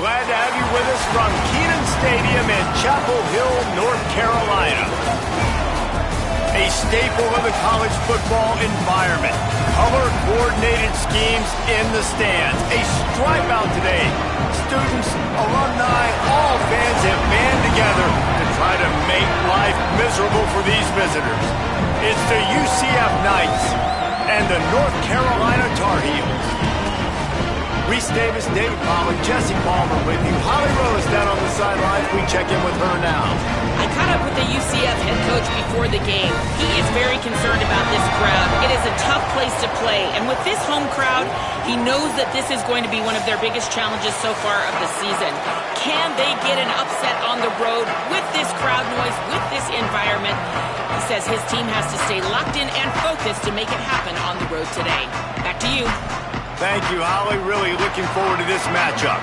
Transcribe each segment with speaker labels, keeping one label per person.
Speaker 1: Glad to have you with us from Kenan Stadium in Chapel Hill, North Carolina. A staple of the college football environment. Color-coordinated schemes in the stands. A stripe out today. Students, alumni, all fans have band together to try to make life miserable for these visitors. It's the UCF Knights and the North Carolina Tar Heels. Reese Davis, David Palmer, Jesse Palmer with you. Holly Rose down on the sidelines. We check in with her now.
Speaker 2: I caught up with the UCF head coach before the game. He is very concerned about this crowd. It is a tough place to play, and with this home crowd, he knows that this is going to be one of their biggest challenges so far of the season. Can they get an upset on the road with this crowd noise, with this environment? He says his team has to stay locked in and focused to make it happen on the road today. Back to you.
Speaker 1: Thank you, Holly. Really looking forward to this matchup.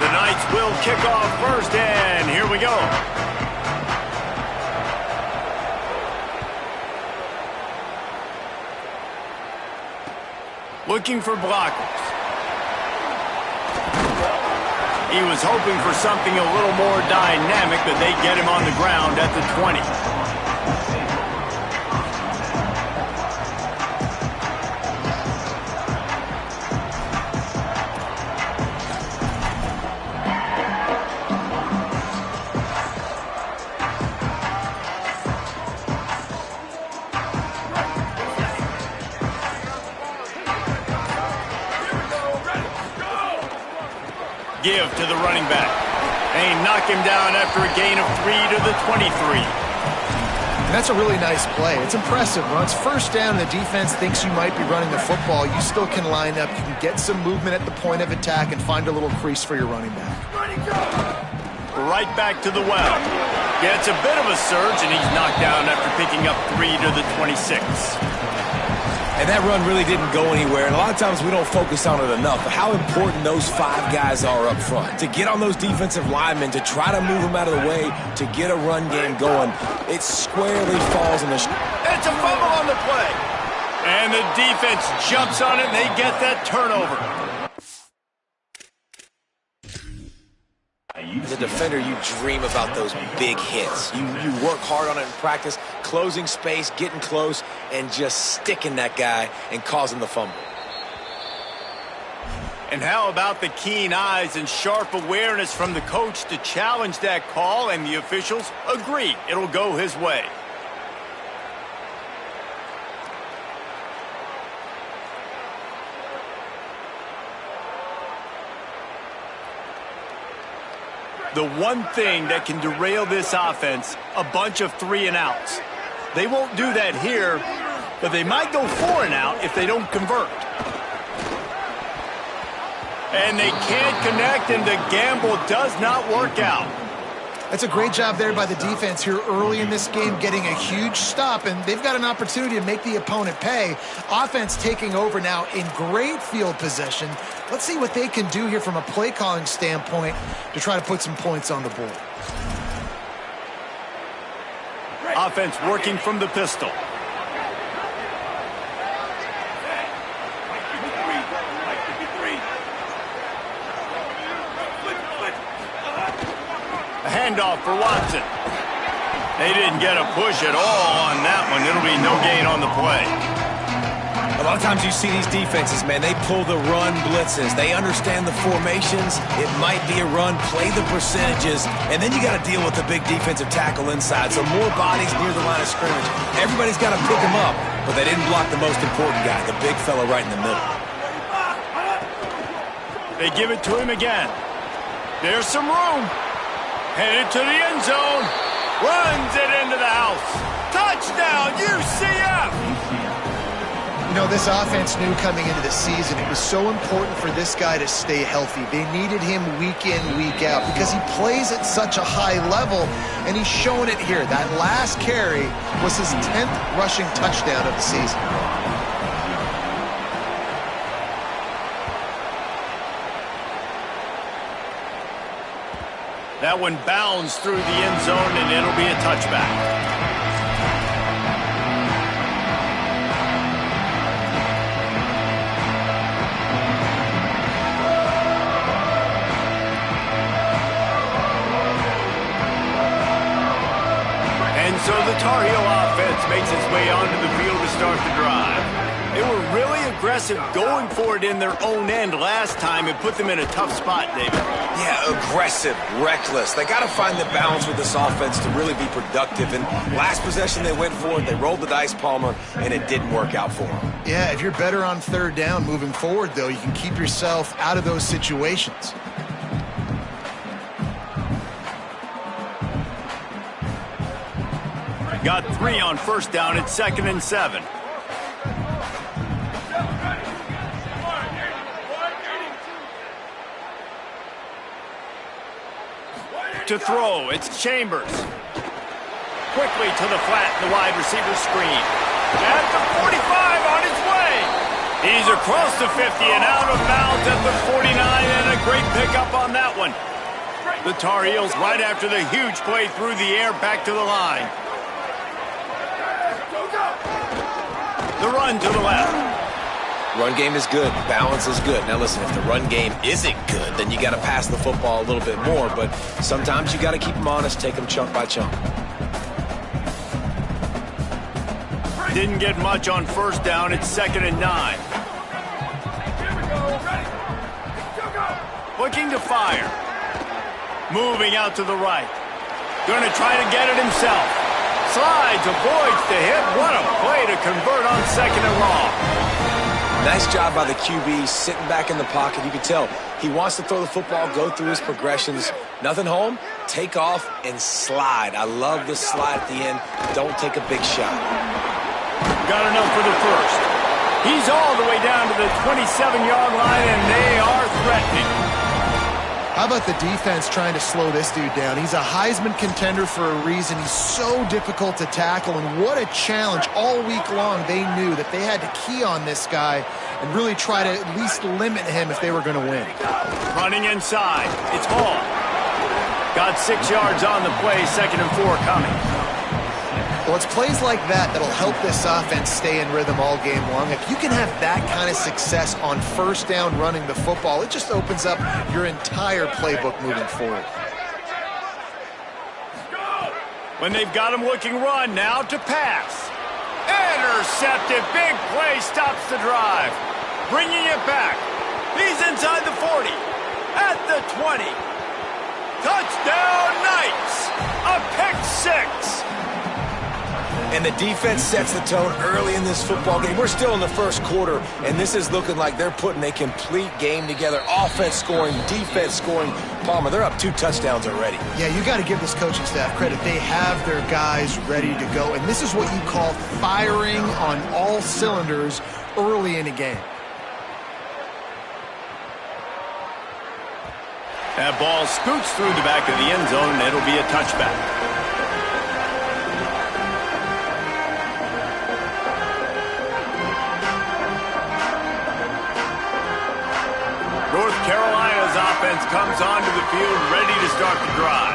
Speaker 1: The Knights will kick off first, and here we go. Looking for blockers. He was hoping for something a little more dynamic, but they get him on the ground at the 20. Give to the running back. They knock him down after a gain of 3 to the 23.
Speaker 3: That's a really nice play. It's impressive. Once first down, the defense thinks you might be running the football. You still can line up. You can get some movement at the point of attack and find a little crease for your running back.
Speaker 1: Right back to the well. Gets a bit of a surge, and he's knocked down after picking up 3 to the 26.
Speaker 4: And that run really didn't go anywhere, and a lot of times we don't focus on it enough, but how important those 5 guys are up front. To get on those defensive linemen, to try to move them out of the way, to get a run game going, it squarely falls in the...
Speaker 1: It's a fumble on the play. And the defense jumps on it, and they get that turnover.
Speaker 4: As a defender, you dream about those big hits. You work hard on it in practice, closing space, getting close, and just sticking that guy and causing the fumble.
Speaker 1: And how about the keen eyes and sharp awareness from the coach to challenge that call, and the officials agree it'll go his way. The one thing that can derail this offense, a bunch of 3 and outs. They won't do that here, but they might go 4 and out if they don't convert. And they can't connect, and the gamble does not work out.
Speaker 3: That's a great job there by the defense here early in this game, getting a huge stop, and they've got an opportunity to make the opponent pay. Offense taking over now in great field possession. Let's see what they can do here from a play calling standpoint to try to put some points on the board.
Speaker 1: Offense working from the pistol. A handoff for Watson. They didn't get a push at all on that one. It'll be no gain on the play.
Speaker 4: A lot of times you see these defenses, man, they pull the run blitzes. They understand the formations. It might be a run, play the percentages, and then you got to deal with the big defensive tackle inside. So more bodies near the line of scrimmage. Everybody's got to pick him up, but they didn't block the most important guy, the big fella right in the middle.
Speaker 1: They give it to him again. There's some room. Headed to the end zone. Runs it into the house. Touchdown, UCF!
Speaker 3: You know, this offense knew coming into the season it was so important for this guy to stay healthy. They needed him week in, week out because he plays at such a high level, and he's showing it here. That last carry was his 10th rushing touchdown of the season.
Speaker 1: That one bounds through the end zone, and it'll be a touchback. really aggressive going for it in their own end last time and put them in a tough spot, David.
Speaker 4: Yeah, aggressive, reckless. They got to find the balance with this offense to really be productive. And last possession they went for it, they rolled the dice, Palmer, and it didn't work out for them.
Speaker 3: Yeah, if you're better on third down moving forward, though, you can keep yourself out of those situations.
Speaker 1: Got 3 on first down. It's 2nd and 7. To throw, it's Chambers. Quickly to the flat, the wide receiver screen. At the 45 on his way. He's across the 50 and out of bounds at the 49, and a great pickup on that one. The Tar Heels right after the huge play through the air back to the line. The run to the left.
Speaker 4: Run game is good. Balance is good. Now listen, if the run game isn't good, then you got to pass the football a little bit more. But sometimes you got to keep them honest, take them chunk by chunk.
Speaker 1: Didn't get much on first down. It's 2nd and 9. Looking to fire. Moving out to the right. Going to try to get it himself. Slides, avoids the hit. What a play to convert on 2nd and long.
Speaker 4: Nice job by the QB, sitting back in the pocket. You can tell he wants to throw the football, go through his progressions. Nothing home, take off, and slide. I love the slide at the end. Don't take a big shot.
Speaker 1: Got enough for the first. He's all the way down to the 27-yard line, and they are threatening.
Speaker 3: How about the defense trying to slow this dude down? He's a Heisman contender for a reason. He's so difficult to tackle, and what a challenge. All week long, they knew that they had to key on this guy and really try to at least limit him if they were going to win.
Speaker 1: Running inside. It's Hall. Got 6 yards on the play, 2nd and 4 coming.
Speaker 3: Well, it's plays like that that'll help this offense stay in rhythm all game long. If you can have that kind of success on first down running the football, it just opens up your entire playbook moving forward.
Speaker 1: When they've got him looking run, now to pass. Intercepted. Big play stops the drive. Bringing it back. He's inside the 40. At the 20. Touchdown Knights. A pick 6.
Speaker 4: And the defense sets the tone early in this football game. We're still in the first quarter, and this is looking like they're putting a complete game together. Offense scoring, defense scoring. Palmer, they're up 2 touchdowns already.
Speaker 3: Yeah, you got to give this coaching staff credit. They have their guys ready to go, and this is what you call firing on all cylinders early in a game.
Speaker 1: That ball scoots through the back of the end zone, and it'll be a touchback. North Carolina's offense comes onto the field ready to start the drive.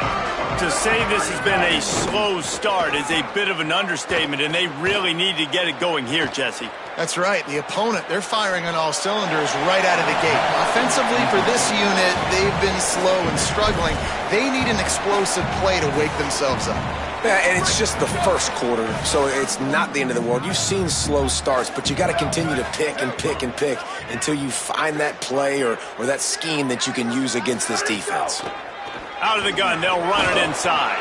Speaker 1: To say this has been a slow start is a bit of an understatement, and they really need to get it going here, Jesse.
Speaker 3: That's right. The opponent, they're firing on all cylinders right out of the gate. Offensively, for this unit, they've been slow and struggling. They need an explosive play to wake themselves up.
Speaker 4: Yeah, and it's just the first quarter, so it's not the end of the world. You've seen slow starts, but you got to continue to pick and pick and pick until you find that play or that scheme that you can use against this defense.
Speaker 1: Out of the gun, they'll run it inside.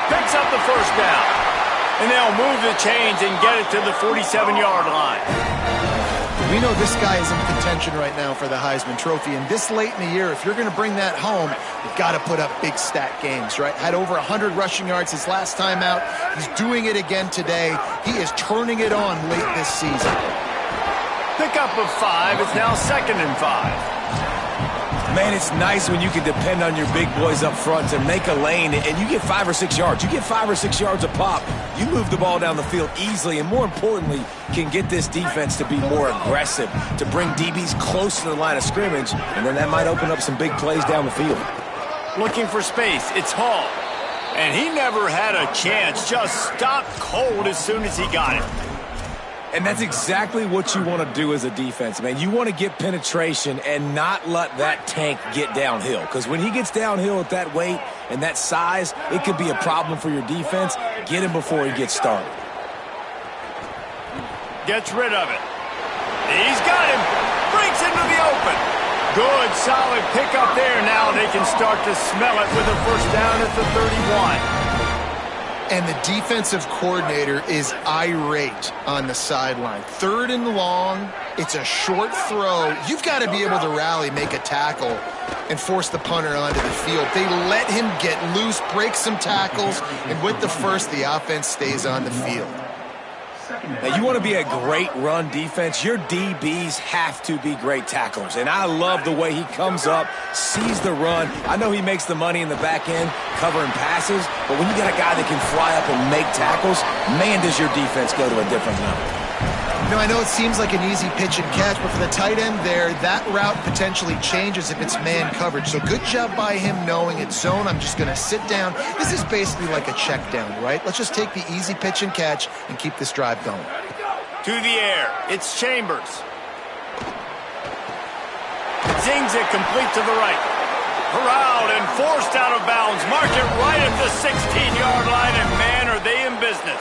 Speaker 1: Picks up the first down. And they'll move the chains and get it to the 47-yard line.
Speaker 3: We know this guy is in contention right now for the Heisman Trophy, and this late in the year, if you're going to bring that home, you've got to put up big stat games, right? Had over 100 rushing yards his last time out. He's doing it again today. He is turning it on late this season.
Speaker 1: Pickup of 5. It's now 2nd and 5.
Speaker 4: Man, it's nice when you can depend on your big boys up front to make a lane, and you get 5 or 6 yards. You get 5 or 6 yards a pop. You move the ball down the field easily, and more importantly, can get this defense to be more aggressive, to bring DBs close to the line of scrimmage, and then that might open up some big plays down the field.
Speaker 1: Looking for space. It's Hall. And he never had a chance. Just stopped cold as soon as he got it.
Speaker 4: And that's exactly what you want to do as a defense, man. You want to get penetration and not let that tank get downhill. Because when he gets downhill at that weight and that size, it could be a problem for your defense. Get him before he gets started.
Speaker 1: Gets rid of it. He's got him. Breaks into the open. Good, solid pickup there. Now they can start to smell it with a first down at the 31.
Speaker 3: And the defensive coordinator is irate on the sideline. 3rd and long. It's a short throw. You've got to be able to rally, make a tackle, and force the punter onto the field. They let him get loose, break some tackles, and with the first, the offense stays on the field.
Speaker 4: Now, you want to be a great run defense, your DBs have to be great tacklers. And I love the way he comes up, sees the run. I know he makes the money in the back end covering passes, but when you got a guy that can fly up and make tackles, man, does your defense go to a different level.
Speaker 3: You know, I know it seems like an easy pitch and catch, but for the tight end there, that route potentially changes if it's man coverage. So good job by him knowing it's zone. I'm just going to sit down. This is basically like a check down, right? Let's just take the easy pitch and catch and keep this drive going.
Speaker 1: To the air. It's Chambers. Zings it complete to the right. Corralled and forced out of bounds. Mark it right at the 16-yard line, and man, are they in business.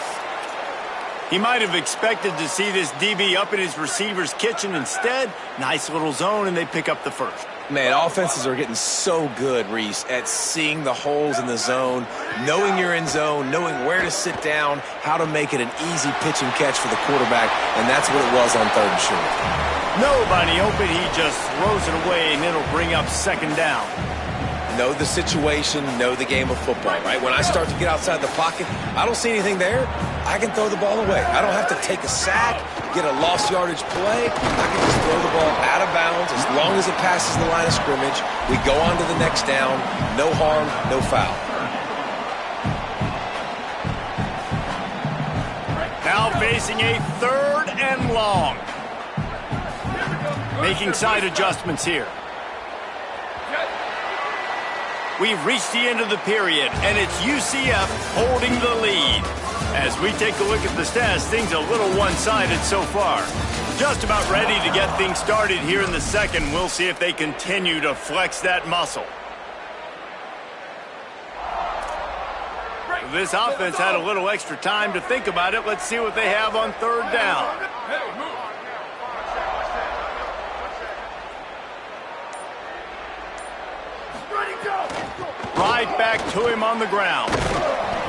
Speaker 1: He might have expected to see this DB up in his receiver's kitchen. Instead, nice little zone, and they pick up the first.
Speaker 4: Man, offenses are getting so good, Reese, at seeing the holes in the zone, knowing you're in zone, knowing where to sit down, how to make it an easy pitch and catch for the quarterback, and that's what it was on 3rd and short.
Speaker 1: Nobody open, he just throws it away, and it'll bring up 2nd down.
Speaker 4: Know the situation, know the game of football, right? When I start to get outside the pocket, I don't see anything there, I can throw the ball away. I don't have to take a sack, get a lost yardage play. I can just throw the ball out of bounds as long as it passes the line of scrimmage. We go on to the next down. No harm, no foul.
Speaker 1: Now facing a 3rd and long. Making side adjustments here. We've reached the end of the period, and it's UCF holding the lead. As we take a look at the stats, things a little one-sided so far. Just about ready to get things started here in the second. We'll see if they continue to flex that muscle. This offense had a little extra time to think about it. Let's see what they have on 3rd down. Right back to him on the ground.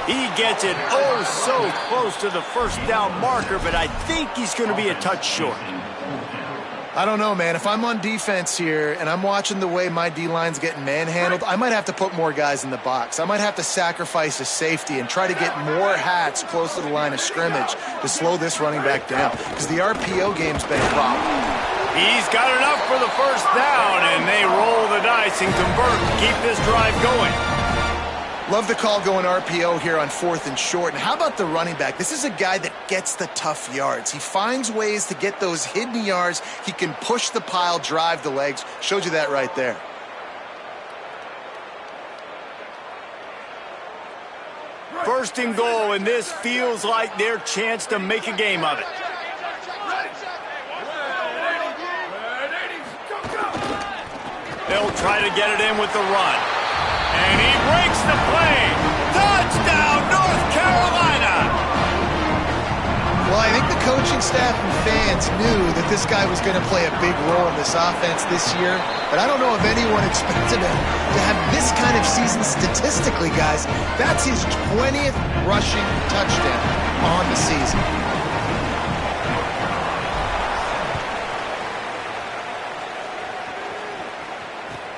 Speaker 1: He gets it oh so close to the first down marker, but I think he's going to be a touch short.
Speaker 3: I don't know, man. If I'm on defense here and I'm watching the way my D-line's getting manhandled, I might have to put more guys in the box. I might have to sacrifice a safety and try to get more hats close to the line of scrimmage to slow this running back down, because the RPO game's been a problem.
Speaker 1: He's got enough for the first down, and they roll the dice and convert to keep this drive going.
Speaker 3: Love the call going RPO here on 4th and short. And how about the running back? This is a guy that gets the tough yards. He finds ways to get those hidden yards. He can push the pile, drive the legs. Showed you that right there.
Speaker 1: First and goal, and this feels like their chance to make a game of it. They'll try to get it in with the run. And he breaks the play. Touchdown, North Carolina!
Speaker 3: Well, I think the coaching staff and fans knew that this guy was going to play a big role in this offense this year, but I don't know if anyone expected him to have this kind of season statistically, guys. That's his 20th rushing touchdown on the season.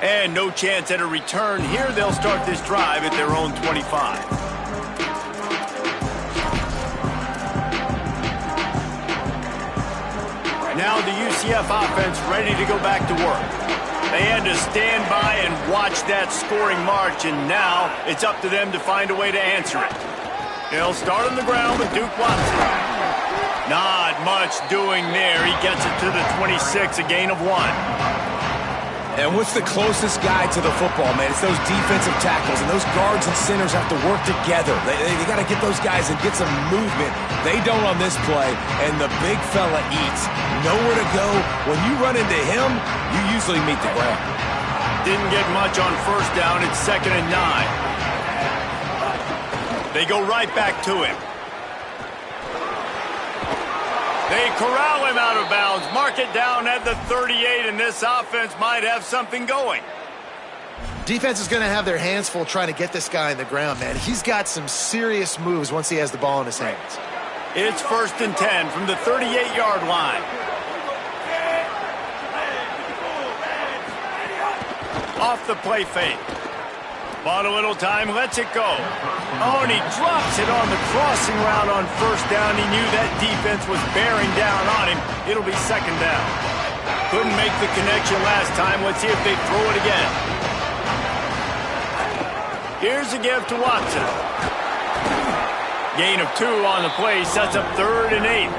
Speaker 1: And no chance at a return here. They'll start this drive at their own 25. Now the UCF offense ready to go back to work. They had to stand by and watch that scoring march, and now it's up to them to find a way to answer it. They'll start on the ground with Duke Watson. Not much doing there. He gets it to the 26, a gain of 1.
Speaker 4: And what's the closest guy to the football, man? It's those defensive tackles, and those guards and centers have to work together. They got to get those guys and get some movement. They don't on this play, and the big fella eats. Nowhere to go. When you run into him, you usually meet the ground.
Speaker 1: Didn't get much on first down. It's 2nd and 9. They go right back to him. They corral him out of bounds. Mark it it down at the 38, and this offense might have something going.
Speaker 3: Defense is going to have their hands full trying to get this guy on the ground, man. He's got some serious moves once he has the ball in his hands.
Speaker 1: It's 1st and 10 from the 38-yard line. Off the play fake. Bought a little time, lets it go. Oh, and he drops it on the crossing route on 1st down. He knew that defense was bearing down on him. It'll be 2nd down. Couldn't make the connection last time. Let's see if they throw it again. Here's a give to Watson. Gain of 2 on the play, sets up 3rd and 8.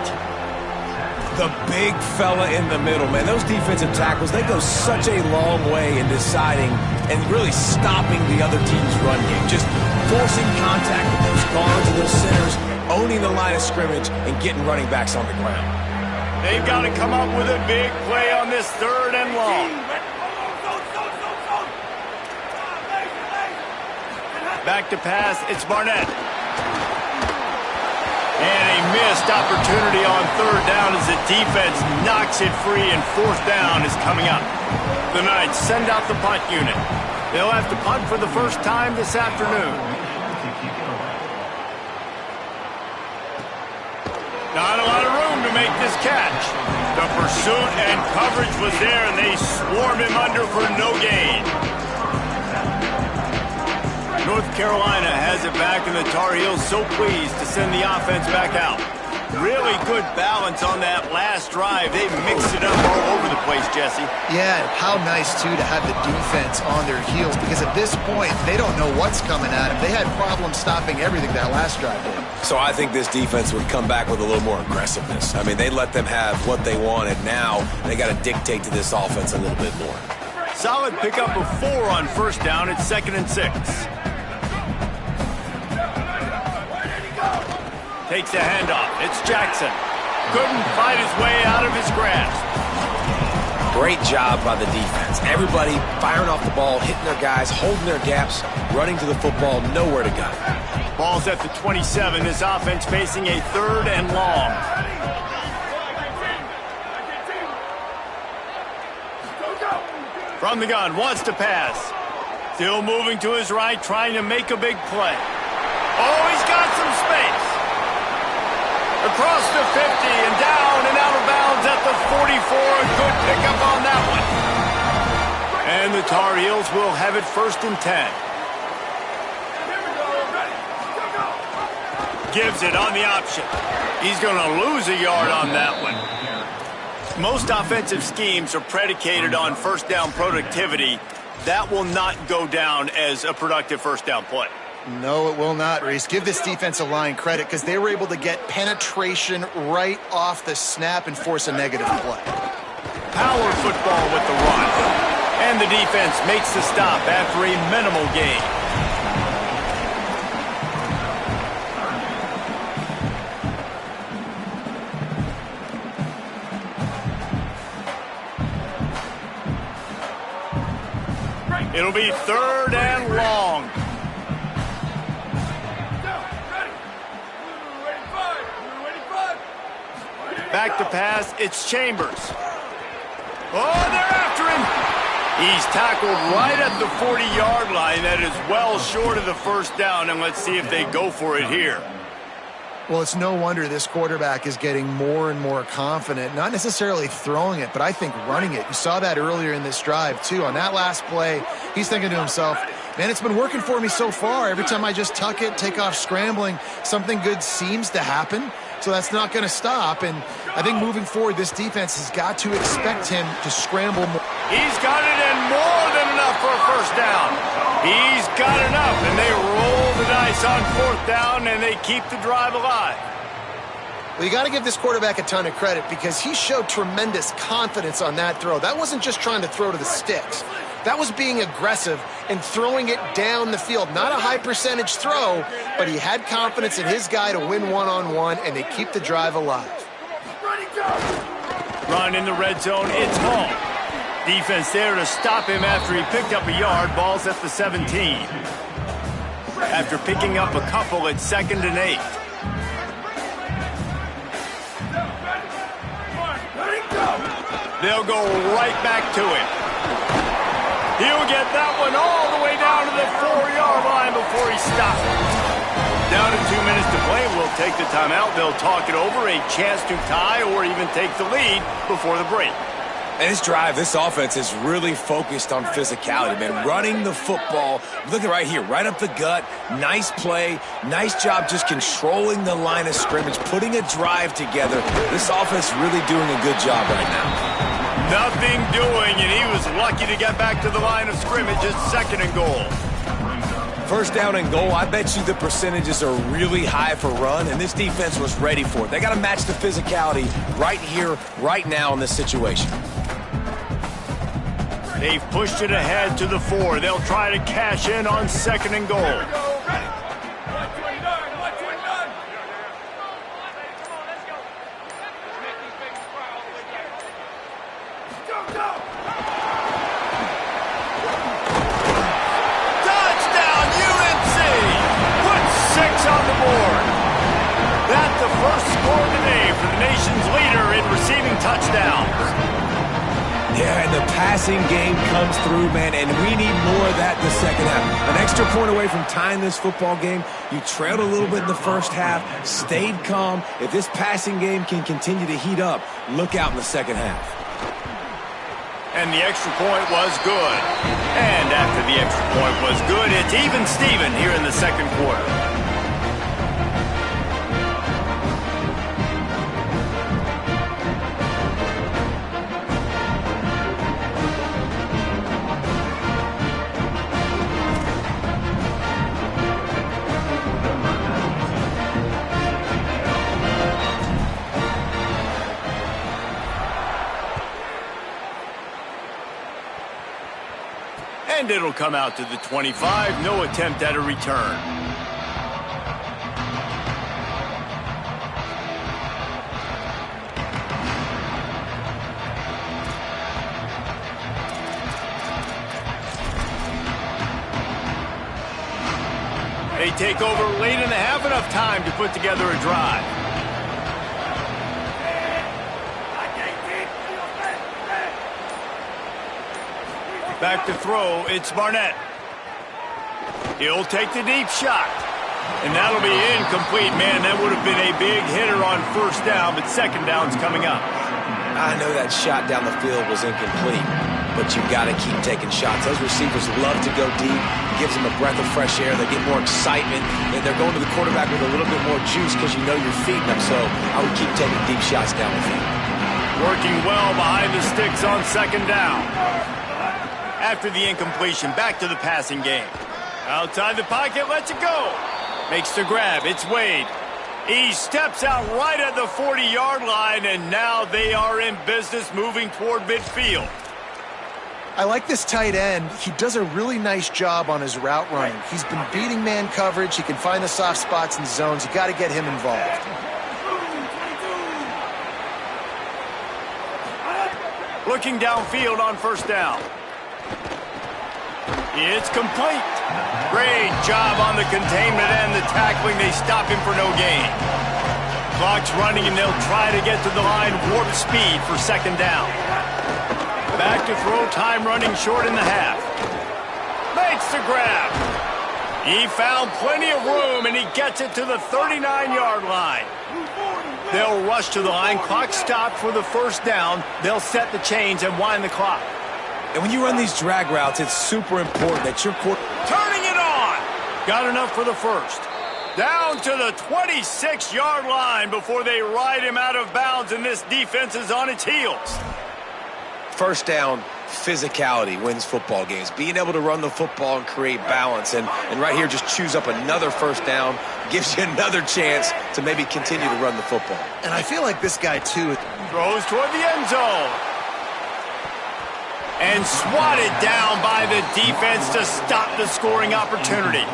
Speaker 4: The big fella in the middle, man. Those defensive tackles, they go such a long way in deciding and really stopping the other team's run game. Just forcing contact with those guards and those centers, owning the line of scrimmage, and getting running backs on the ground.
Speaker 1: They've got to come up with a big play on this 3rd and long. Back to pass, it's Barnett. And a missed opportunity on 3rd down as the defense knocks it free, and 4th down is coming up. The Knights send out the punt unit. They'll have to punt for the first time this afternoon. Not a lot of room to make this catch. The pursuit and coverage was there, and they swarmed him under for no gain. North Carolina has it back, and the Tar Heels so pleased to send the offense back out. Really good balance on that last drive. They mixed it up all over the place, Jesse.
Speaker 3: Yeah, how nice, too, to have the defense on their heels, because at this point, they don't know what's coming at them. They had problems stopping everything that last drive did.
Speaker 4: So I think this defense would come back with a little more aggressiveness. I mean, they let them have what they wanted. Now they got to dictate to this offense a little bit more.
Speaker 1: Solid pickup of 4 on 1st down. It's 2nd and 6. Takes a handoff. It's Jackson. Couldn't fight his way out of his grasp.
Speaker 4: Great job by the defense. Everybody firing off the ball, hitting their guys, holding their gaps, running to the football, nowhere to go.
Speaker 1: Ball's at the 27. This offense facing a 3rd and long. From the gun, wants to pass. Still moving to his right, trying to make a big play. Oh, he's got some space. Across the 50 and down and out of bounds at the 44. A good pickup on that one. And the Tar Heels will have it 1st and 10. Gives it on the option. He's going to lose a yard on that one. Most offensive schemes are predicated on 1st down productivity. That will not go down as a productive 1st down play.
Speaker 3: No, it will not, Reese. Give this defensive line credit because they were able to get penetration right off the snap and force a negative play.
Speaker 1: Power football with the run. And the defense makes the stop after a minimal gain. It'll be 3rd and long. Back to pass, it's Chambers. Oh, they're after him. He's tackled right at the 40-yard line. That is well short of the 1st down, and let's see if they go for it here.
Speaker 3: Well, it's no wonder this quarterback is getting more and more confident, not necessarily throwing it, but I think running it. You saw that earlier in this drive, too. On that last play, he's thinking to himself, man, it's been working for me so far. Every time I just tuck it, take off scrambling, something good seems to happen. So that's not going to stop. And I think moving forward, this defense has got to expect him to scramble more.
Speaker 1: He's got it in more than enough for a 1st down. He's got enough, and they roll the dice on 4th down, and they keep the drive alive.
Speaker 3: Well, you got to give this quarterback a ton of credit because he showed tremendous confidence on that throw. That wasn't just trying to throw to the sticks. That was being aggressive and throwing it down the field. Not a high percentage throw, but he had confidence in his guy to win one-on-one, and they keep the drive alive.
Speaker 1: Run in the red zone, it's Hall. Defense there to stop him after he picked up a yard. Ball's at the 17. After picking up a couple, it's 2nd and 8. They'll go right back to him. He'll get that one all the way down to the 4-yard line before he stops. Down to 2 minutes to play. We'll take the timeout. They'll talk it over, a chance to tie or even take the lead before the break.
Speaker 4: And this drive, this offense is really focused on physicality, man. Running the football. Look at right here, right up the gut. Nice play. Nice job just controlling the line of scrimmage, putting a drive together. This offense really doing a good job right now.
Speaker 1: Nothing doing, and he was lucky to get back to the line of scrimmage. It's 2nd and goal.
Speaker 4: First down and goal, I bet you the percentages are really high for run, and this defense was ready for it. They got to match the physicality right here, right now in this situation.
Speaker 1: They've pushed it ahead to the 4. They'll try to cash in on 2nd and goal. That's the first score today for the nation's leader in receiving touchdowns.
Speaker 4: Yeah, and the passing game comes through, man, and we need more of that in the second half. An extra point away from tying this football game. You trailed a little bit in the first half, stayed calm. If this passing game can continue to heat up, look out in the second half.
Speaker 1: And the extra point was good. And after the extra point was good, it's even Steven here in the second quarter. And it'll come out to the 25. No attempt at a return. They take over late in the half, enough time to put together a drive. Back to throw, it's Barnett. He'll take the deep shot. And that'll be incomplete. Man, that would have been a big hitter on first down, but second down's coming up.
Speaker 4: I know that shot down the field was incomplete, but you've got to keep taking shots. Those receivers love to go deep. It gives them a breath of fresh air. They get more excitement. And they're going to the quarterback with a little bit more juice because you know you're feeding them. So I would keep taking deep shots down the field.
Speaker 1: Working well behind the sticks on second down. After the incompletion, back to the passing game. Outside the pocket, lets it go. Makes the grab, it's Wade. He steps out right at the 40-yard line, and now they are in business moving toward midfield.
Speaker 3: I like this tight end. He does a really nice job on his route running. He's been beating man coverage. He can find the soft spots and zones. You got to get him involved.
Speaker 1: Looking downfield on first down. It's complete. Great job on the containment and the tackling. They stop him for no gain. Clock's running, and they'll try to get to the line warp speed for second down. Back to throw, time running short in the half. Makes the grab. He found plenty of room, and he gets it to the 39-yard line. They'll rush to the line. Clock stopped for the first down. They'll set the chains and wind the clock.
Speaker 4: And when you run these drag routes, it's super important that your
Speaker 1: turning it on. Got enough for the first. Down to the 26-yard line before they ride him out of bounds, and this defense is on its heels.
Speaker 4: First down, physicality wins football games. Being able to run the football and create balance. And right here, just choose up another first down. Gives you another chance to maybe continue to run the football.
Speaker 3: And I feel like this guy, too,
Speaker 1: throws toward the end zone. And swatted down by the defense to stop the scoring opportunity.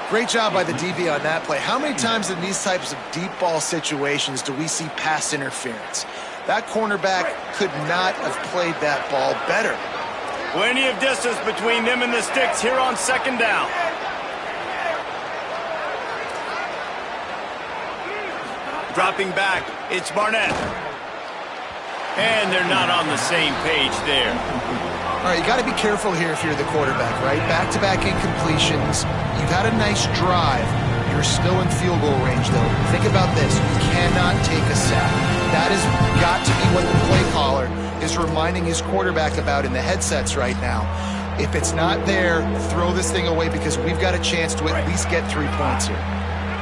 Speaker 3: Great job by the DB on that play. How many times in these types of deep ball situations do we see pass interference? That cornerback could not have played that ball better.
Speaker 1: Plenty of distance between them and the sticks here on second down. Dropping back, it's Barnett. And they're not on the same page there.
Speaker 3: All right, you got to be careful here if you're the quarterback, right? Back-to-back incompletions. You've had a nice drive. You're still in field goal range, though. Think about this. You cannot take a sack. That has got to be what the play caller is reminding his quarterback about in the headsets right now. If it's not there, throw this thing away because we've got a chance to at least get 3 points here.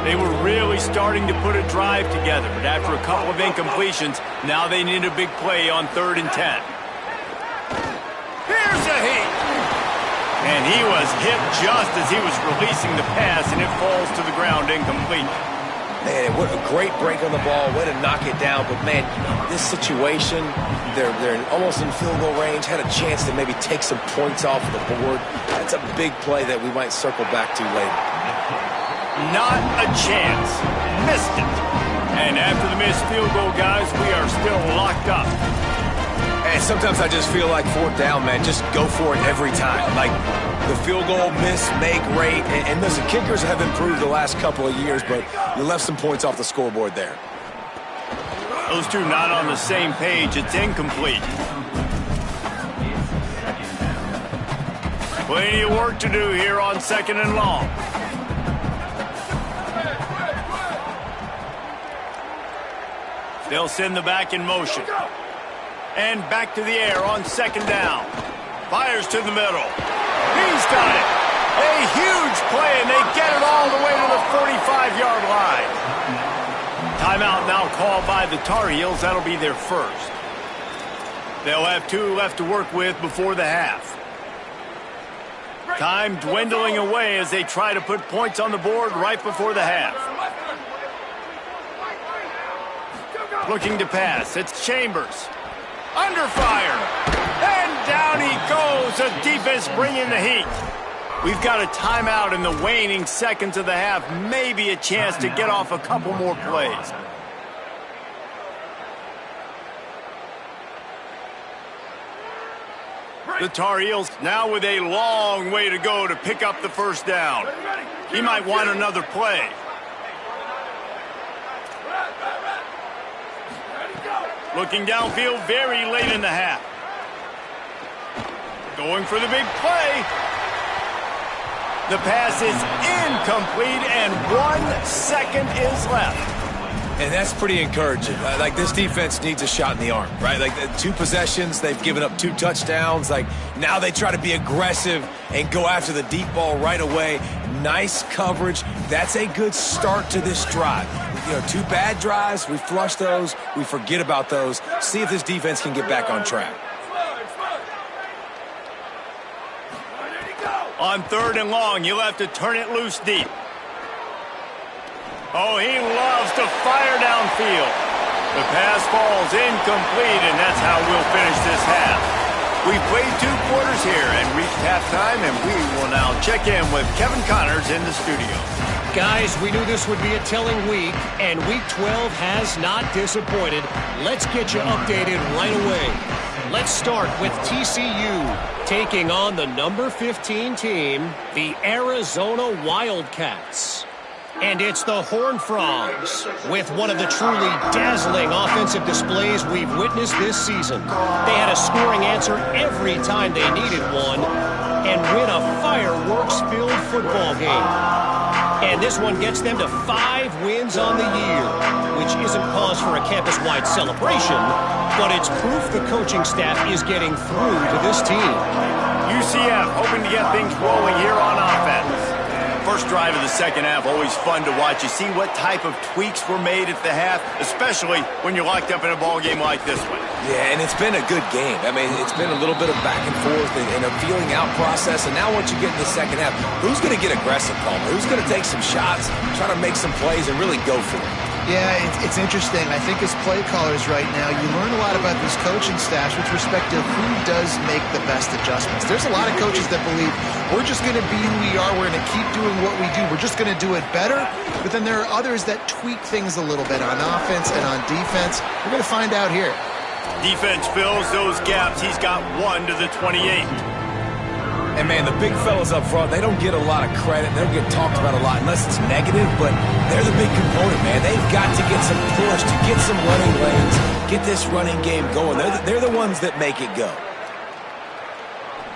Speaker 1: They were really starting to put a drive together, but after a couple of incompletions, now they need a big play on 3rd and 10. Here's a heat. And he was hit just as he was releasing the pass, and it falls to the ground incomplete.
Speaker 4: Man, what a great break on the ball. Way to knock it down. But, man, this situation, they're almost in field goal range, had a chance to maybe take some points off the board. That's a big play that we might circle back to later.
Speaker 1: Not a chance. Missed it. And after the missed field goal, guys, we are still locked up.
Speaker 4: And sometimes I just feel like 4th down, man, just go for it every time. Like the field goal miss, make rate. And listen, kickers have improved the last couple of years, but you left some points off the scoreboard there.
Speaker 1: Those two not on the same page. It's incomplete. Plenty of work to do here on 2nd and long. They'll send the back in motion. And back to the air on 2nd down. Fires to the middle. He's got it. A huge play, and they get it all the way to the 45-yard line. Timeout now called by the Tar Heels. That'll be their first. They'll have 2 left to work with before the half. Time dwindling away as they try to put points on the board right before the half. Looking to pass. It's Chambers. Under fire. And down he goes. The defense bringing the heat. We've got a timeout in the waning seconds of the half. Maybe a chance to get off a couple more plays. The Tar Heels now with a long way to go to pick up the 1st down. He might want another play. Looking downfield very late in the half. Going for the big play. The pass is incomplete, and 1 second is left.
Speaker 4: And that's pretty encouraging. Like, this defense needs a shot in the arm, right? Like, 2 possessions, they've given up 2 touchdowns. Like, now they try to be aggressive and go after the deep ball right away. Nice coverage. That's a good start to this drive. 2 bad drives, we flush those, we forget about those. See if this defense can get back on track.
Speaker 1: On 3rd and long, you'll have to turn it loose deep. Oh, he loves to fire downfield. The pass falls incomplete, and that's how we'll finish this half. We've played 2 quarters here and reached halftime, and we will now check in with Kevin Connors in the studio.
Speaker 5: Guys, we knew this would be a telling week, and Week 12 has not disappointed. Let's get you updated right away. Let's start with TCU taking on the number 15 team, the Arizona Wildcats. And it's the Horned Frogs with one of the truly dazzling offensive displays we've witnessed this season. They had a scoring answer every time they needed one and win a fireworks-filled football game. And this one gets them to 5 wins on the year, which isn't cause for a campus-wide celebration, but it's proof the coaching staff is getting through to this team.
Speaker 1: UCF hoping to get things rolling here on offense. First drive of the 2nd half, always fun to watch. You see what type of tweaks were made at the half, especially when you're locked up in a ball game like this one.
Speaker 4: Yeah, and it's been a good game. I mean, it's been a little bit of back and forth and a feeling out process. And now once you get in the 2nd half, who's going to get aggressive, Palmer? Who's going to take some shots, try to make some plays, and really go for it?
Speaker 3: Yeah, it's interesting. I think as play callers right now, you learn a lot about these coaching staffs with respect to who does make the best adjustments. There's a lot of coaches that believe we're just going to be who we are. We're going to keep doing what we do. We're just going to do it better. But then there are others that tweak things a little bit on offense and on defense. We're going to find out here.
Speaker 1: Defense fills those gaps. He's got 1 to the 28.
Speaker 4: And, man, the big fellas up front, they don't get a lot of credit. They don't get talked about a lot unless it's negative, but they're the big component, man. They've got to get some push, to get some running lanes, get this running game going. They're the ones that make it go.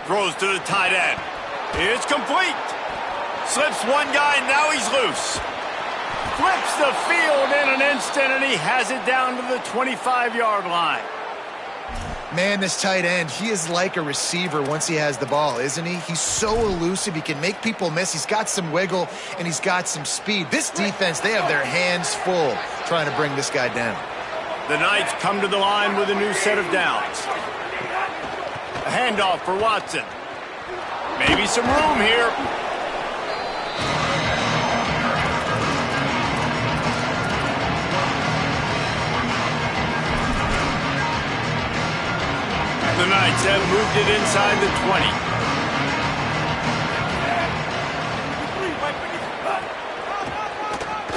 Speaker 1: Throws to the tight end. It's complete. Slips one guy, now he's loose. Flips the field in an instant, and he has it down to the 25-yard line.
Speaker 3: Man, this tight end, he is like a receiver once he has the ball, isn't he? He's so elusive. He can make people miss. He's got some wiggle, and he's got some speed. This defense, they have their hands full trying to bring this guy down.
Speaker 1: The Knights come to the line with a new set of downs. A handoff for Watson. Maybe some room here. The Knights have moved it inside the 20.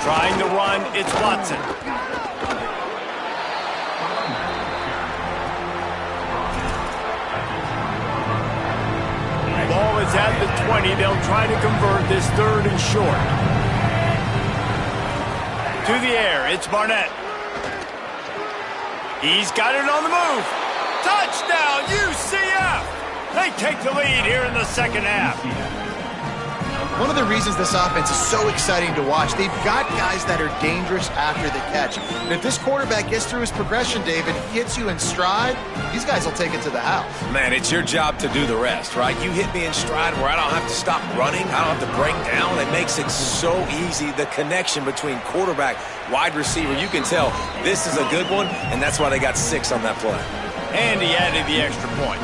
Speaker 1: Trying to run, it's Watson. Ball is at the 20. They'll try to convert this third and short. To the air, it's Barnett. He's got it on the move. Touchdown, UCF! They take the lead here in the second half.
Speaker 3: One of the reasons this offense is so exciting to watch, they've got guys that are dangerous after the catch. And if this quarterback gets through his progression, David, he hits you in stride, these guys will take it to the house.
Speaker 4: Man, it's your job to do the rest, right? You hit me in stride where I don't have to stop running. I don't have to break down. It makes it so easy. The connection between quarterback, wide receiver, you can tell this is a good one, and that's why they got 6 on that play.
Speaker 1: And he added the extra point.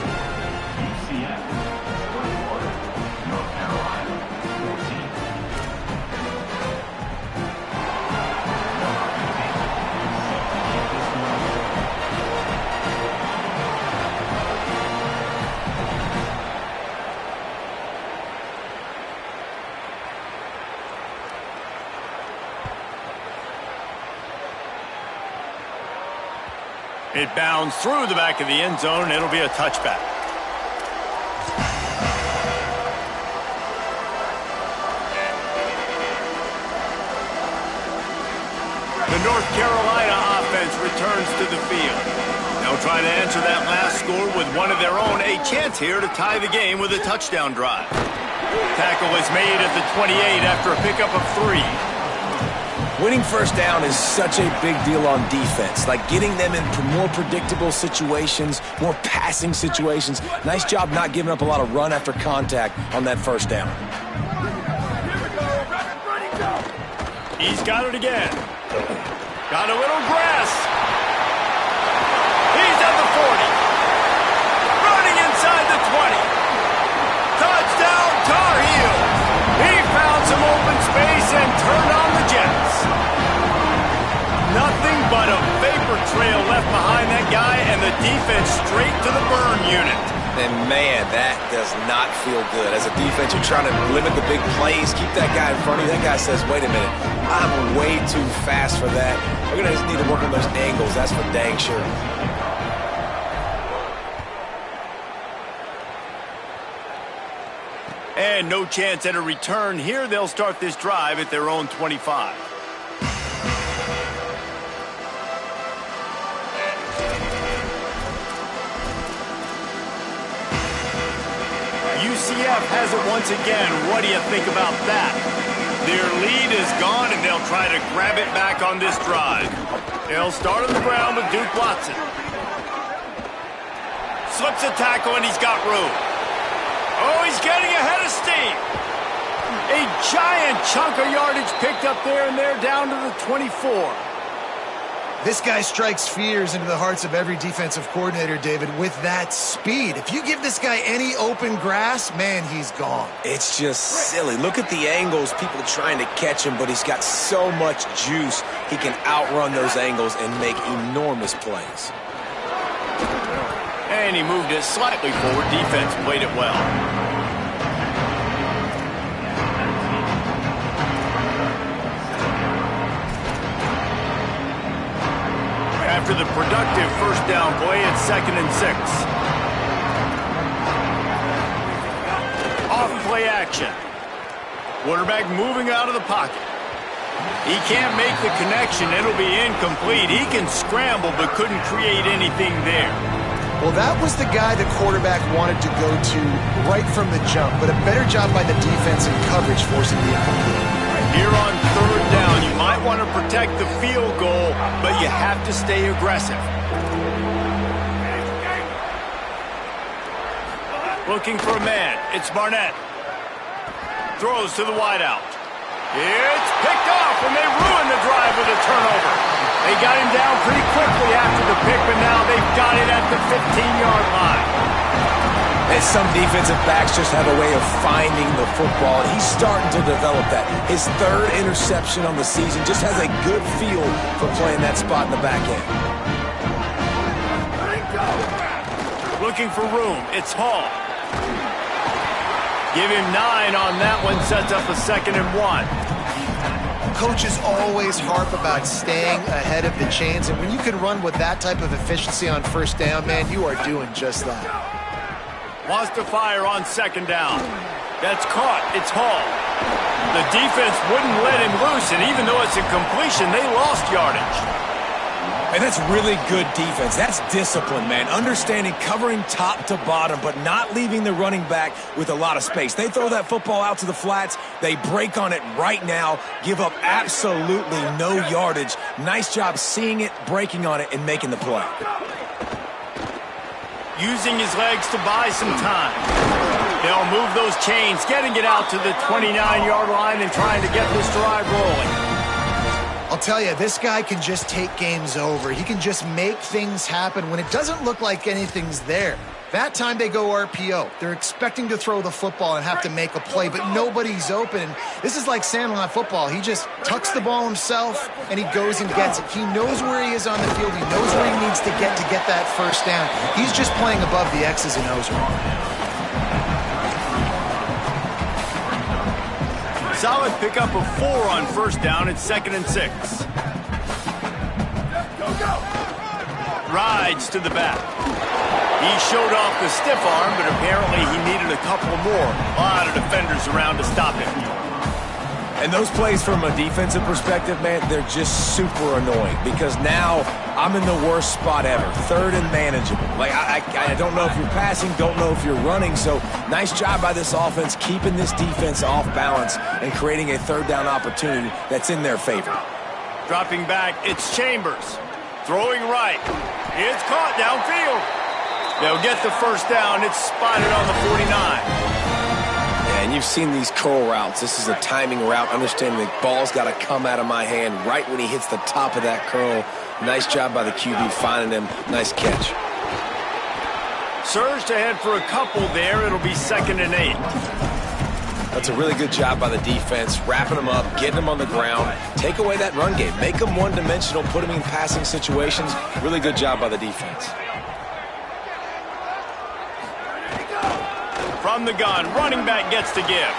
Speaker 1: It bounds through the back of the end zone. It'll be a touchback. The North Carolina offense returns to the field. They'll try to answer that last score with one of their own. A chance here to tie the game with a touchdown drive. Tackle is made at the 28 after a pickup of 3.
Speaker 4: Winning first down is such a big deal on defense, like getting them in more predictable situations, more passing situations. Nice job not giving up a lot of run after contact on that first down.
Speaker 1: He's got it again. Got a little grass. He's at the 40. Running inside the 20. Touchdown, Tar Heels. He found some open space and turned on the Jets. Nothing but a vapor trail left behind that guy, and the defense straight to the burn unit.
Speaker 4: And, man, that does not feel good. As a defense, you're trying to limit the big plays, keep that guy in front of you. That guy says, wait a minute, I'm way too fast for that. We're going to just need to work on those angles. That's for dang sure.
Speaker 1: And no chance at a return here. They'll start this drive at their own 25. UCF has it once again. What do you think about that? Their lead is gone, and they'll try to grab it back on this drive. They'll start on the ground with Duke Watson. Slips a tackle, and he's got room. Oh, he's getting ahead of steam. A giant chunk of yardage picked up there, and they're down to the 24.
Speaker 3: This guy strikes fears into the hearts of every defensive coordinator, David, with that speed. If you give this guy any open grass, man, he's gone.
Speaker 4: It's just silly. Look at the angles, people trying to catch him, but he's got so much juice. He can outrun those angles and make enormous plays.
Speaker 1: And he moved it slightly forward. Defense played it well. After the productive first down play, it's 2nd and 6. play action. Quarterback moving out of the pocket. He can't make the connection. It'll be incomplete. He can scramble but couldn't create anything there.
Speaker 3: Well, that was the guy the quarterback wanted to go to right from the jump, but a better job by the defense in coverage forcing the incomplete.
Speaker 1: Here on third down, you might want to protect the field goal, but you have to stay aggressive. Looking for a man. It's Barnett. Throws to the wideout. It's picked off, and they ruin the drive with a turnover. They got him down pretty quickly after the pick, but now they've got it at the 15-yard line.
Speaker 4: And some defensive backs just have a way of finding the football, and he's starting to develop that. His third interception on the season, just has a good feel for playing that spot in the back end.
Speaker 1: Looking for room. It's Hall. Give him 9 on that one, sets up a 2nd and 1.
Speaker 3: Coaches always harp about staying ahead of the chains, and when you can run with that type of efficiency on first down, man, you are doing just that.
Speaker 1: Wants to fire on 2nd down. That's caught. It's Hall. The defense wouldn't let him loose, and even though it's a completion, they lost yardage.
Speaker 4: And that's really good defense. That's discipline, man. Understanding covering top to bottom, but not leaving the running back with a lot of space. They throw that football out to the flats. They break on it right now, give up absolutely no yardage. Nice job seeing it, breaking on it, and making the play.
Speaker 1: Using his legs to buy some time. They'll move those chains, getting it out to the 29-yard line and trying to get this drive rolling.
Speaker 3: I'll tell you, this guy can just take games over. He can just make things happen when it doesn't look like anything's there. That time they go RPO. They're expecting to throw the football and have to make a play, but nobody's open. This is like Sandlot football. He just tucks the ball himself, and he goes and gets it. He knows where he is on the field. He knows where he needs to get that first down. He's just playing above the X's and O's right now.
Speaker 1: Solid pickup of 4 on first down. It's 2nd and 6. Rides to the back. He showed off the stiff arm, but apparently he needed a couple more. A lot of defenders around to stop him.
Speaker 4: And those plays from a defensive perspective, man, they're just super annoying because now I'm in the worst spot ever. 3rd and manageable. Like, I don't know if you're passing, don't know if you're running. So nice job by this offense keeping this defense off balance and creating a 3rd down opportunity that's in their favor.
Speaker 1: Dropping back, it's Chambers. Throwing right. It's caught downfield. They'll get the first down. It's spotted on the 49.
Speaker 4: And you've seen these curl routes. This is a timing route. Understanding the ball's got to come out of my hand right when he hits the top of that curl. Nice job by the QB finding him. Nice catch.
Speaker 1: Surged ahead for a couple there. It'll be 2nd and 8.
Speaker 4: That's a really good job by the defense. Wrapping them up, getting them on the ground. Take away that run game. Make them one-dimensional. Put them in passing situations. Really good job by the defense.
Speaker 1: From the gun, running back gets to give.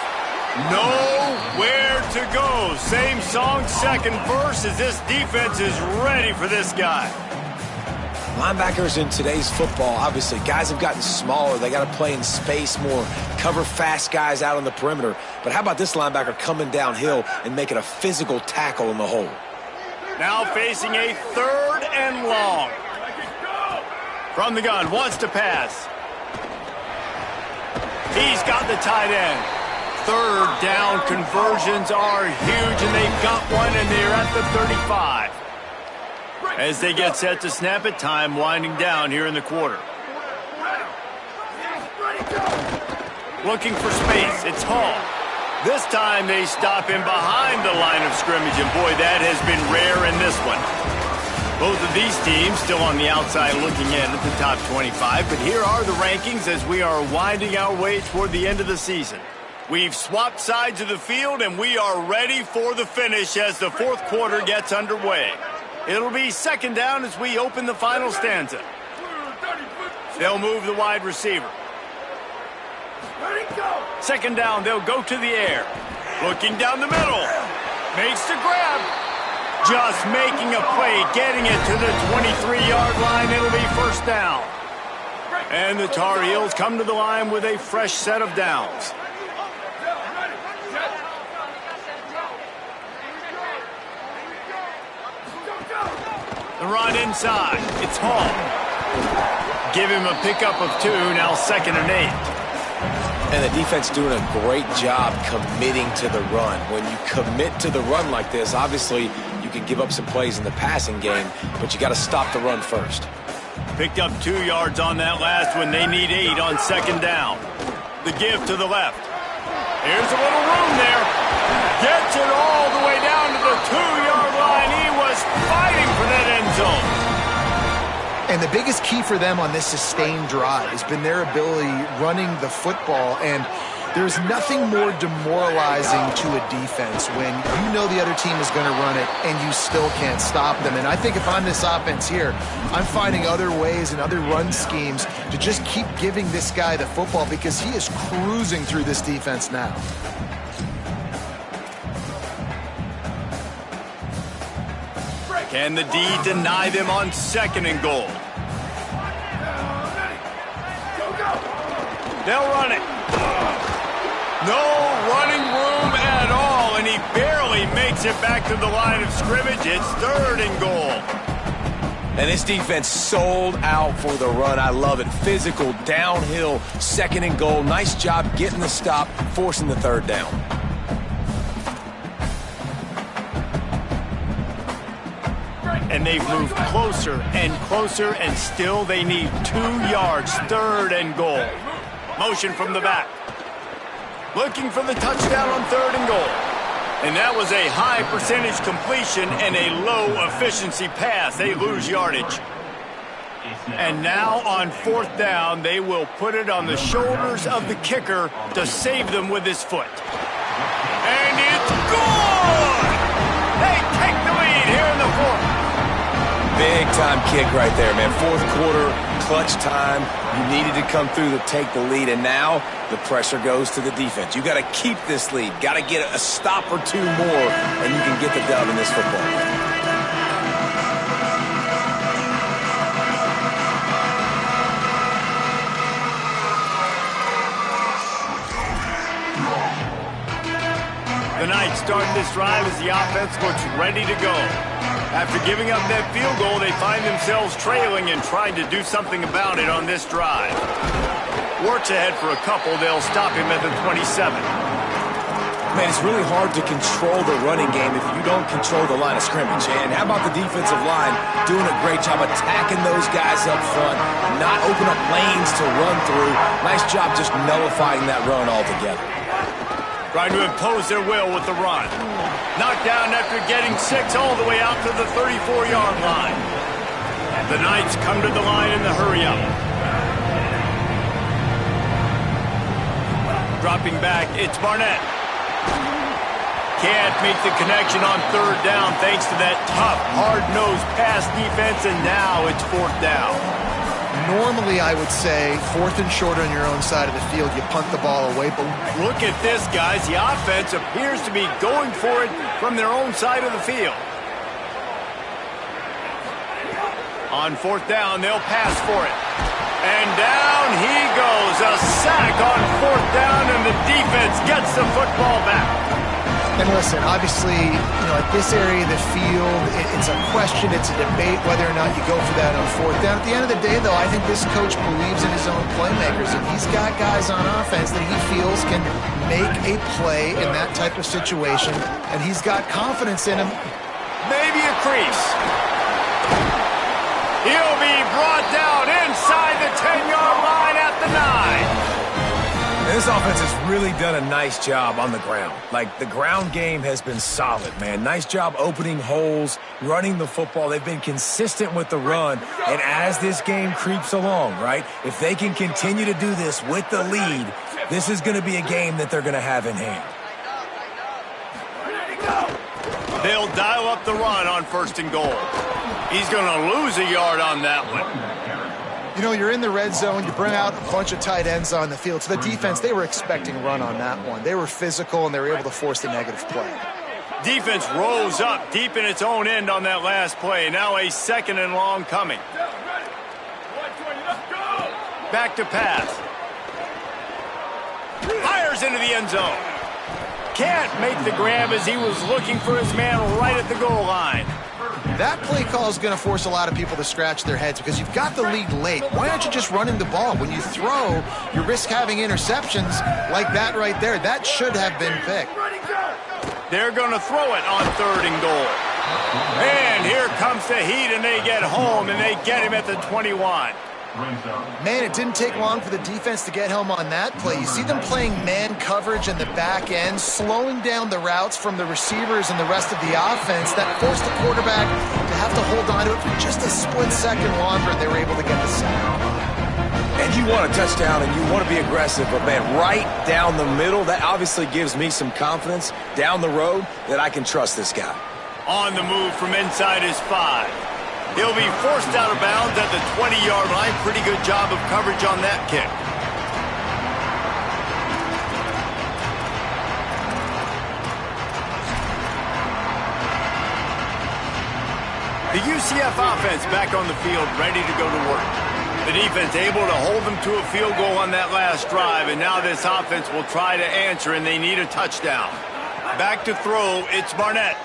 Speaker 1: Nowhere to go. Same song, 2nd verse, as this defense is ready for this guy.
Speaker 4: Linebackers in today's football, obviously, guys have gotten smaller. They got to play in space more, cover fast guys out on the perimeter. But how about this linebacker coming downhill and making a physical tackle in the hole?
Speaker 1: Now facing a 3rd and long. From the gun, wants to pass. He's got the tight end. 3rd down conversions are huge, and they've got one, and they're at the 35. As they get set to snap it, time winding down here in the quarter. Looking for space. It's Hall. This time they stop him behind the line of scrimmage, and boy, that has been rare in this one. Both of these teams still on the outside looking in at the top 25, but here are the rankings as we are winding our way toward the end of the season. We've swapped sides of the field, and we are ready for the finish as the 4th quarter gets underway. It'll be 2nd down as we open the final stanza. They'll move the wide receiver. 2nd down, they'll go to the air. Looking down the middle. Makes the grab. Just making a play, getting it to the 23-yard line. It'll be 1st down. And the Tar Heels come to the line with a fresh set of downs. The run inside. It's Hall. Give him a pickup of 2, now 2nd and 8.
Speaker 4: And the defense doing a great job committing to the run. When you commit to the run like this, obviously you can give up some plays in the passing game, but you got to stop the run first.
Speaker 1: Picked up 2 yards on that last one. They need 8 on 2nd down. The give to the left. Here's a little room there. Gets it all the way down to the 2-yard line. He was fighting for that end zone.
Speaker 3: And the biggest key for them on this sustained drive has been their ability running the football. And there's nothing more demoralizing to a defense when you know the other team is going to run it and you still can't stop them. And I think if I'm this offense here, I'm finding other ways and other run schemes to just keep giving this guy the football because he is cruising through this defense now.
Speaker 1: Can the D deny them on 2nd and goal? They'll run it. No running room at all, and he barely makes it back to the line of scrimmage. It's 3rd and goal.
Speaker 4: And this defense sold out for the run. I love it. Physical, downhill, 2nd and goal. Nice job getting the stop, forcing the 3rd down.
Speaker 1: And they've moved closer and closer, and still they need 2 yards. 3rd and goal. Motion from the back. Looking for the touchdown on 3rd and goal. And that was a high percentage completion and a low efficiency pass. They lose yardage. And now on 4th down, they will put it on the shoulders of the kicker to save them with his foot. And it's good! They take the lead here in the 4th.
Speaker 4: Big time kick right there, man. 4th quarter, clutch time. You needed to come through to take the lead, and now the pressure goes to the defense. You got to keep this lead. Got to get a stop or 2 more, and you can get the dub in this football game.
Speaker 1: The Knights start this drive as the offense looks ready to go. After giving up that field goal, they find themselves trailing and trying to do something about it on this drive. Works ahead for a couple. They'll stop him at the 27.
Speaker 4: Man, it's really hard to control the running game if you don't control the line of scrimmage. And how about the defensive line doing a great job attacking those guys up front, not open up lanes to run through. Nice job just nullifying that run altogether.
Speaker 1: Trying to impose their will with the run. Knocked down after getting 6 all the way out to the 34-yard line. The Knights come to the line in the hurry-up. Dropping back, it's Barnett. Can't make the connection on 3rd down thanks to that tough, hard-nosed pass defense, and now it's 4th down.
Speaker 3: Normally, I would say 4th and short on your own side of the field, you punt the ball away. But
Speaker 1: look at this, guys. The offense appears to be going for it from their own side of the field. On 4th down, they'll pass for it. And down he goes. A sack on 4th down, and the defense gets the football back.
Speaker 3: And listen, obviously, at this area of the field, it's a question, it's a debate whether or not you go for that on 4th down. At the end of the day, though, I think this coach believes in his own playmakers, and he's got guys on offense that he feels can make a play in that type of situation, and he's got confidence in him.
Speaker 1: Maybe a crease. He'll be brought down inside the 10-yard line at the 9.
Speaker 4: This offense has really done a nice job on the ground. Like, the ground game has been solid, man. Nice job opening holes, running the football. They've been consistent with the run. And as this game creeps along, right, if they can continue to do this with the lead, this is going to be a game that they're going to have in hand.
Speaker 1: They'll dial up the run on 1st and goal. He's going to lose a yard on that one.
Speaker 3: You're in the red zone, you bring out a bunch of tight ends on the field. So the defense, they were expecting a run on that one. They were physical, and they were able to force the negative play.
Speaker 1: Defense rose up deep in its own end on that last play. Now a 2nd and long coming. Back to pass. Fires into the end zone. Can't make the grab as he was looking for his man right at the goal line.
Speaker 3: That play call is going to force a lot of people to scratch their heads because you've got the lead late. Why aren't you just running the ball? When you throw, you risk having interceptions like that right there. That should have been picked.
Speaker 1: They're going to throw it on 3rd and goal. And here comes the Heat, and they get home, and they get him at the 21.
Speaker 3: Man, it didn't take long for the defense to get home on that play. You see them playing man coverage in the back end, slowing down the routes from the receivers and the rest of the offense. That forced the quarterback to have to hold on to it for just a split second longer, and they were able to get the sack.
Speaker 4: And you want a touchdown, and you want to be aggressive, but, man, right down the middle, that obviously gives me some confidence down the road that I can trust this guy.
Speaker 1: On the move from inside his 5. He'll be forced out of bounds at the 20-yard line. Pretty good job of coverage on that kick. The UCF offense back on the field, ready to go to work. The defense able to hold them to a field goal on that last drive, and now this offense will try to answer, and they need a touchdown. Back to throw, it's Barnett.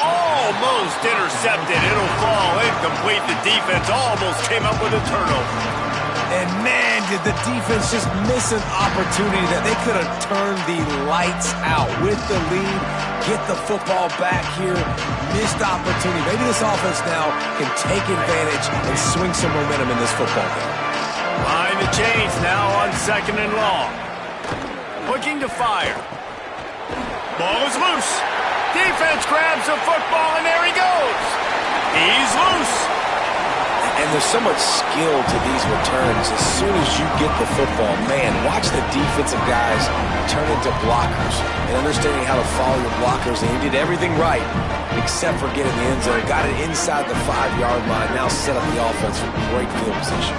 Speaker 1: Almost intercepted. It'll fall incomplete. The defense almost came up with a turnover.
Speaker 4: And, man, did the defense just miss an opportunity that they could have turned the lights out with the lead, get the football back here. Missed opportunity. Maybe this offense now can take advantage and swing some momentum in this football game.
Speaker 1: Behind the chains now on 2nd and long. Looking to fire. Ball is loose. Defense grabs the football, and there he goes. He's loose.
Speaker 4: And there's so much skill to these returns. As soon as you get the football, man, watch the defensive guys turn into blockers and understanding how to follow your blockers. And he did everything right except for getting the end zone. Got it inside the 5-yard line. Now set up the offense for great field position.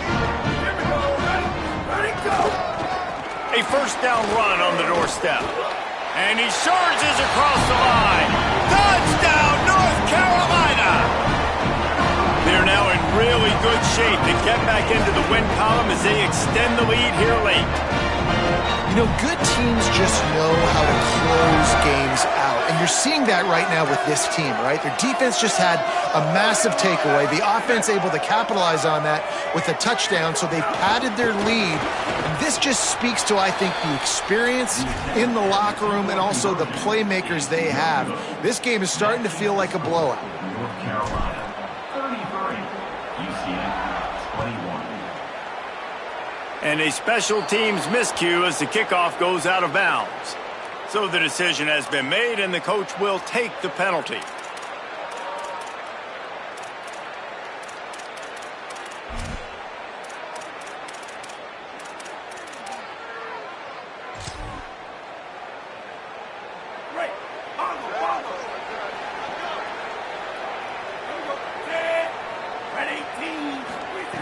Speaker 1: A first down run on the doorstep. And he surges across the line. Touchdown, North Carolina! They're now in really good shape to get back into the win column as they extend the lead here late.
Speaker 3: You know, good teams just know how to close games out. And you're seeing that right now with this team, right? Their defense just had a massive takeaway. The offense able to capitalize on that with a touchdown, so they padded their lead. And this just speaks to, I think, the experience in the locker room and also the playmakers they have. This game is starting to feel like a blowout.
Speaker 6: North Carolina, 33, UCF, 21.
Speaker 1: And a special teams miscue as the kickoff goes out of bounds. So the decision has been made, and the coach will take the penalty.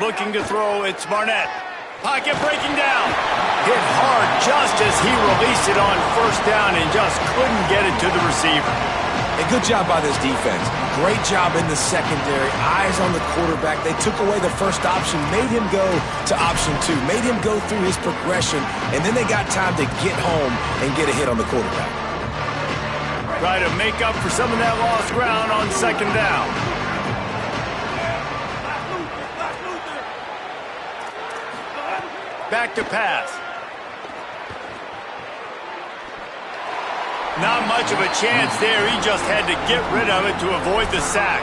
Speaker 1: Looking to throw, it's Barnett. Pocket breaking down. Hit hard just as he released it on first down and just couldn't get it to the receiver.
Speaker 4: A good job by this defense. Great job in the secondary. Eyes on the quarterback. They took away the first option, made him go to option 2, made him go through his progression, and then they got time to get home and get a hit on the quarterback.
Speaker 1: Try to make up for some of that lost ground on 2nd down. Back to pass. Not much of a chance there. He just had to get rid of it to avoid the sack.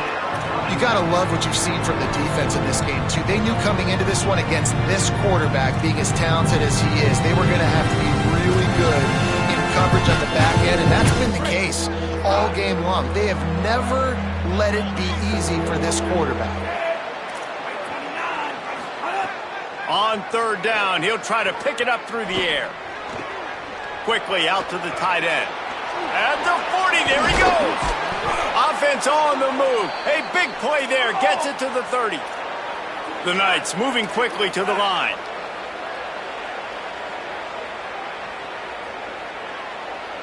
Speaker 3: You got to love what you've seen from the defense in this game, too. They knew coming into this one against this quarterback, being as talented as he is, they were going to have to be really good in coverage on the back end, and that's been the case all game long. They have never let it be easy for this quarterback.
Speaker 1: On 3rd down, he'll try to pick it up through the air. Quickly out to the tight end. At the 40, there he goes. Offense on the move. A big play there, gets it to the 30. The Knights moving quickly to the line.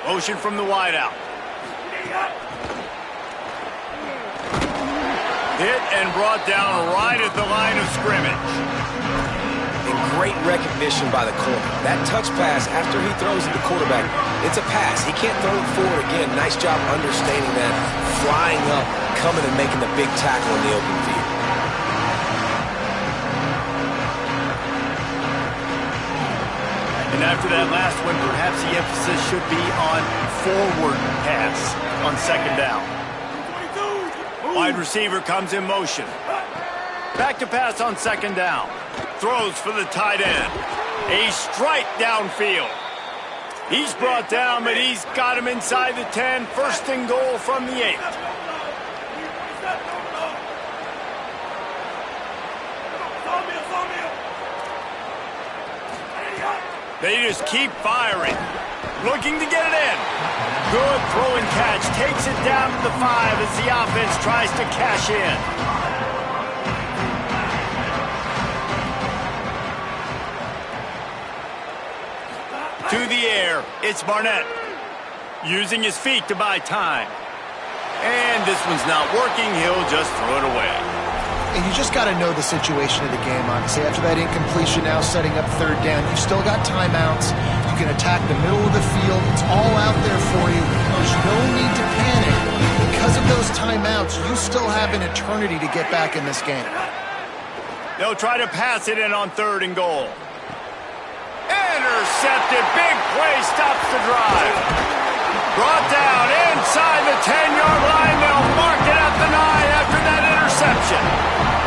Speaker 1: Motion from the wideout. Hit and brought down right at the line of scrimmage.
Speaker 4: Great great recognition by the corner. That touch pass after he throws it to the quarterback, it's a pass. He can't throw it forward again. Nice job understanding that, flying up, coming and making the big tackle in the open field.
Speaker 1: And after that last one, perhaps the emphasis should be on forward pass on second down. Wide receiver comes in motion. Back to pass on second down. Throws for the tight end. A strike downfield. He's brought down, but he's got him inside the 10. First and goal from the 8. They just keep firing. Looking to get it in. Good throw and catch. Takes it down to the 5 as the offense tries to cash in. To the air, it's Barnett. Using his feet to buy time. And this one's not working. He'll just throw it away.
Speaker 3: And you just got to know the situation of the game, honestly. After that incompletion, now setting up third down, you've still got timeouts. You can attack the middle of the field. It's all out there for you. There's no need to panic. Because of those timeouts, you still have an eternity to get back in this game.
Speaker 1: They'll try to pass it in on third and goal. Intercepted. Big play stops the drive. Brought down inside the 10-yard line. They'll mark it at the 9 after that interception.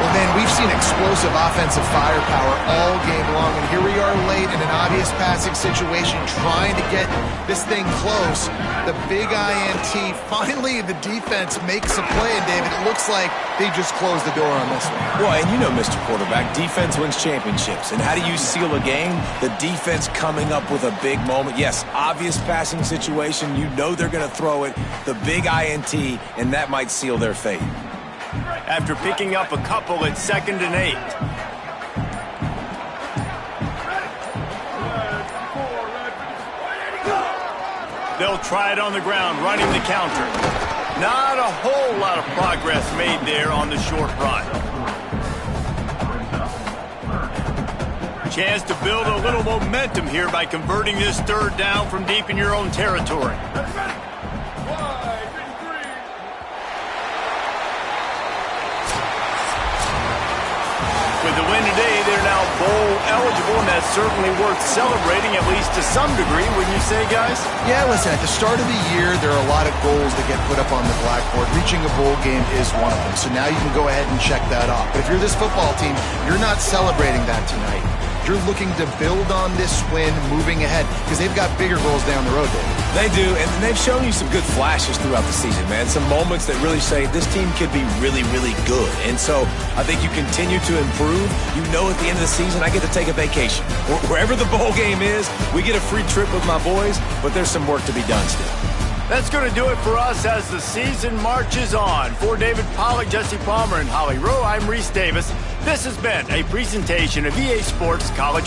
Speaker 3: Well, then, we've seen explosive offensive firepower all game long, and here we are late in an obvious passing situation trying to get this thing close. The big INT, finally the defense makes a play, and David, it looks like they just closed the door on this one.
Speaker 4: Well, and you know, Mr. Quarterback, defense wins championships. And how do you seal a game? The defense coming up with a big moment. Yes, obvious passing situation. You know they're going to throw it. The big INT, and that might seal their fate.
Speaker 1: After picking up a couple, it's 2nd and 8. They'll try it on the ground, running the counter. Not a whole lot of progress made there on the short run. Chance to build a little momentum here by converting this third down from deep in your own territory. With the win today, they're now bowl eligible, and that's certainly worth celebrating, at least to some degree, wouldn't you say, guys?
Speaker 3: Yeah, listen, at the start of the year, there are a lot of goals that get put up on the blackboard. Reaching a bowl game is one of them, so now you can go ahead and check that off. But if you're this football team, you're not celebrating that tonight. You're looking to build on this win moving ahead, because they've got bigger goals down the road, David.
Speaker 4: They do, and they've shown you some good flashes throughout the season, man. Some moments that really say this team could be really, really good. And so I think you continue to improve. You know at the end of the season, I get to take a vacation. Wherever the bowl game is, we get a free trip with my boys, but there's some work to be done still.
Speaker 1: That's going to do it for us as the season marches on. For David Pollack, Jesse Palmer, and Holly Rowe, I'm Reese Davis. This has been a presentation of EA Sports College.